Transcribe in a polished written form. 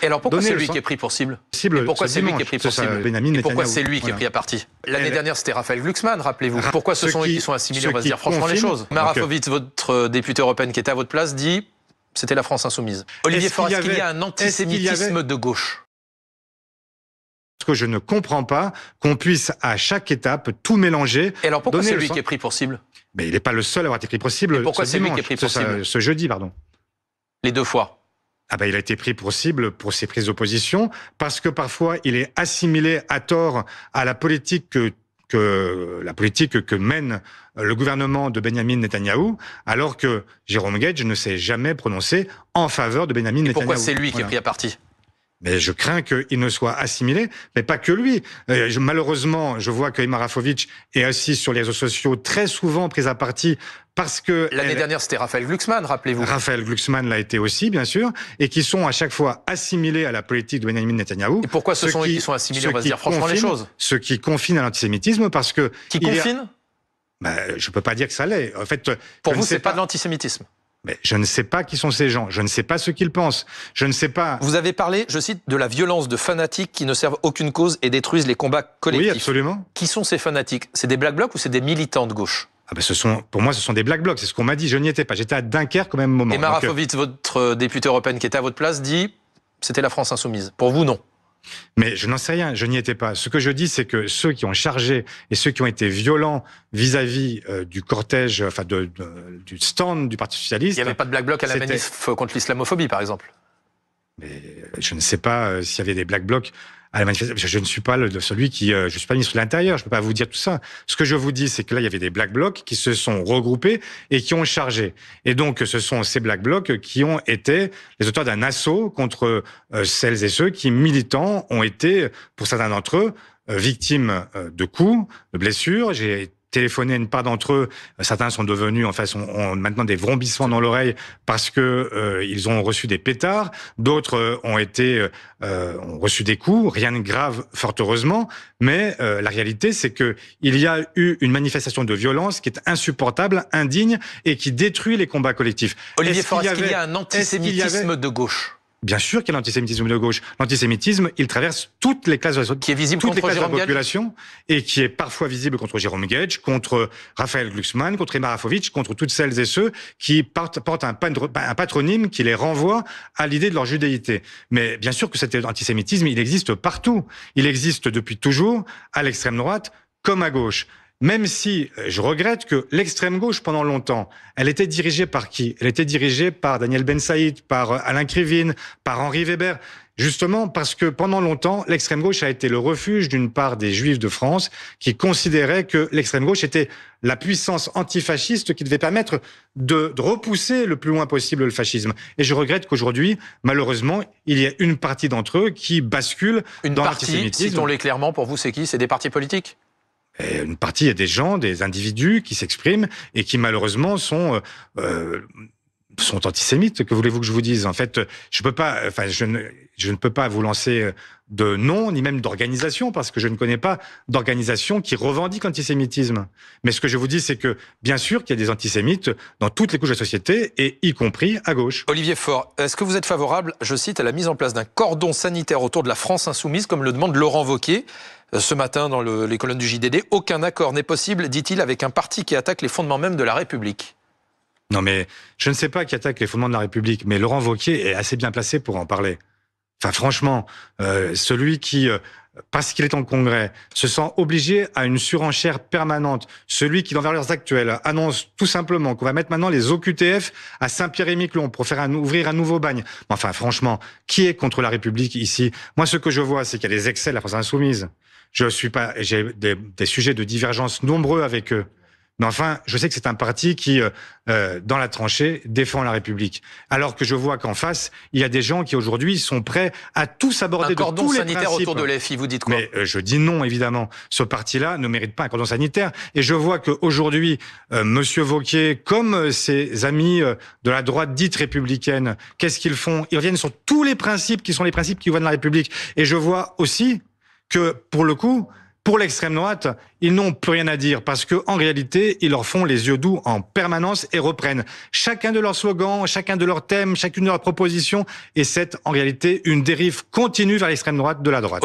Et alors pourquoi c'est lui qui est pris pour cible? Et pourquoi c'est lui qui est pris pour cible? Et pourquoi c'est lui qui est pris à partie? L'année dernière, c'était Raphaël Glucksmann, rappelez-vous. Pourquoi ce sont eux qui sont assimilés? On va se dire franchement les choses. Marafovic, votre député européenne qui était à votre place, dit c'était la France insoumise. Olivier Faure, est-ce qu'il y a un antisémitisme de gauche? Parce que je ne comprends pas qu'on puisse à chaque étape tout mélanger. Et alors pourquoi c'est lui qui est pris pour cible? Mais il n'est pas le seul à avoir été pris pour cible. Et pourquoi c'est lui qui est pris pour cible? Ce jeudi, pardon. Les deux fois. Ah ben, il a été pris pour cible pour ses prises d'opposition, parce que parfois il est assimilé à tort à la politique que mène le gouvernement de Benyamin Netanyahou, alors que Jérôme Guedj ne s'est jamais prononcé en faveur de Benyamin Netanyahou. Pourquoi c'est lui qui est pris à partie? Mais je crains qu'il ne soit assimilé, mais pas que lui. Malheureusement, je vois que Marafovic est assis sur les réseaux sociaux très souvent pris à partie parce que... L'année dernière, c'était Raphaël Glucksmann, rappelez-vous. Raphaël Glucksmann l'a été aussi, bien sûr, et qui sont à chaque fois assimilés à la politique de Benyamin Netanyahou. Et pourquoi ce sont eux qui sont assimilés, on va se dire franchement les choses? Ce qui confine à l'antisémitisme, parce que... Qui confine? Je peux pas dire que ça l'est. En fait, pour vous, c'est pas de l'antisémitisme? Mais je ne sais pas qui sont ces gens, je ne sais pas ce qu'ils pensent, je ne sais pas... Vous avez parlé, je cite, de la violence de fanatiques qui ne servent aucune cause et détruisent les combats collectifs. Oui, absolument. Qui sont ces fanatiques? C'est des Black Blocs ou c'est des militants de gauche? Ah ben pour moi, ce sont des Black Blocs, c'est ce qu'on m'a dit, je n'y étais pas, j'étais à Dunkerque au même moment. Et Marafovic, votre députée européenne qui était à votre place, dit c'était la France insoumise. Pour vous, non? Mais je n'en sais rien, je n'y étais pas. Ce que je dis, c'est que ceux qui ont chargé et ceux qui ont été violents vis-à-vis du cortège, enfin du stand du Parti Socialiste... Il n'y avait pas de Black Bloc à la manif contre l'islamophobie, par exemple? Mais je ne sais pas s'il y avait des Black Blocs à la manifestation. Je ne suis pas celui qui... je suis pas ministre de l'Intérieur, je peux pas vous dire tout ça. Ce que je vous dis, c'est que là, il y avait des Black Blocs qui se sont regroupés et qui ont chargé. Et donc, ce sont ces Black Blocs qui ont été les auteurs d'un assaut contre celles et ceux qui, militants, ont été, pour certains d'entre eux, victimes de coups, de blessures. J'ai téléphoné à une part d'entre eux. Certains sont devenus, en fait, ont maintenant des vrombissements dans l'oreille parce que ils ont reçu des pétards. D'autres ont reçu des coups. Rien de grave, fort heureusement. Mais la réalité, c'est que il y a eu une manifestation de violence qui est insupportable, indigne et qui détruit les combats collectifs. Olivier Faure, est-ce qu'il y a un antisémitisme de gauche? Bien sûr qu'il y a l'antisémitisme de gauche. L'antisémitisme, il traverse toutes les classes de la, qui est visible toutes les contre classes de la Jérôme population et qui est parfois visible contre Jérôme Guedj, contre Raphaël Glucksmann, contre Marafovic, contre toutes celles et ceux qui portent un patronyme qui les renvoie à l'idée de leur judéité. Mais bien sûr que cet antisémitisme, il existe partout. Il existe depuis toujours, à l'extrême droite comme à gauche. Même si je regrette que l'extrême gauche, pendant longtemps, elle était dirigée par qui? Elle était dirigée par Daniel Ben Saïd, par Alain Krivine, par Henri Weber. Justement parce que pendant longtemps, l'extrême gauche a été le refuge d'une part des Juifs de France qui considéraient que l'extrême gauche était la puissance antifasciste qui devait permettre de repousser le plus loin possible le fascisme. Et je regrette qu'aujourd'hui, malheureusement, il y a une partie d'entre eux qui bascule dans l'antisémitisme. Citons-les clairement, pour vous, c'est qui? C'est des partis politiques? Et une partie, il y a des gens, des individus qui s'expriment et qui malheureusement sont antisémites. Que voulez-vous que je vous dise? En fait, je ne peux pas vous lancer de nom ni même d'organisation parce que je ne connais pas d'organisation qui revendique l'antisémitisme. Mais ce que je vous dis, c'est que bien sûr qu'il y a des antisémites dans toutes les couches de la société et y compris à gauche. Olivier Faure, est-ce que vous êtes favorable, je cite, à la mise en place d'un cordon sanitaire autour de la France insoumise, comme le demande Laurent Wauquiez ce matin dans les colonnes du JDD? Aucun accord n'est possible, dit-il, avec un parti qui attaque les fondements même de la République. Non mais, je ne sais pas qui attaque les fondements de la République, mais Laurent Wauquiez est assez bien placé pour en parler. Enfin franchement, celui qui, parce qu'il est en congrès, se sent obligé à une surenchère permanente, celui qui, dans les valeurs actuelles, annonce tout simplement qu'on va mettre maintenant les OQTF à Saint-Pierre-et-Miquelon pour faire ouvrir un nouveau bagne. Enfin franchement, qui est contre la République ici? Moi ce que je vois, c'est qu'il y a des excès de la France insoumise. J'ai des sujets de divergence nombreux avec eux. Mais enfin, je sais que c'est un parti qui, dans la tranchée, défend la République. Alors que je vois qu'en face, il y a des gens qui aujourd'hui sont prêts à tous aborder de tous les principes. Un cordon sanitaire autour de l'EFI, vous dites quoi? Mais je dis non, évidemment. Ce parti-là ne mérite pas un cordon sanitaire. Et je vois qu'aujourd'hui, Monsieur Wauquiez, comme ses amis de la droite dite républicaine, qu'est-ce qu'ils font? Ils reviennent sur tous les principes qui sont les principes qui vont de la République. Et je vois aussi que, pour le coup, Pour l'extrême droite, ils n'ont plus rien à dire parce que en réalité, ils leur font les yeux doux en permanence et reprennent chacun de leurs slogans, chacun de leurs thèmes, chacune de leurs propositions. Et c'est en réalité une dérive continue vers l'extrême droite de la droite.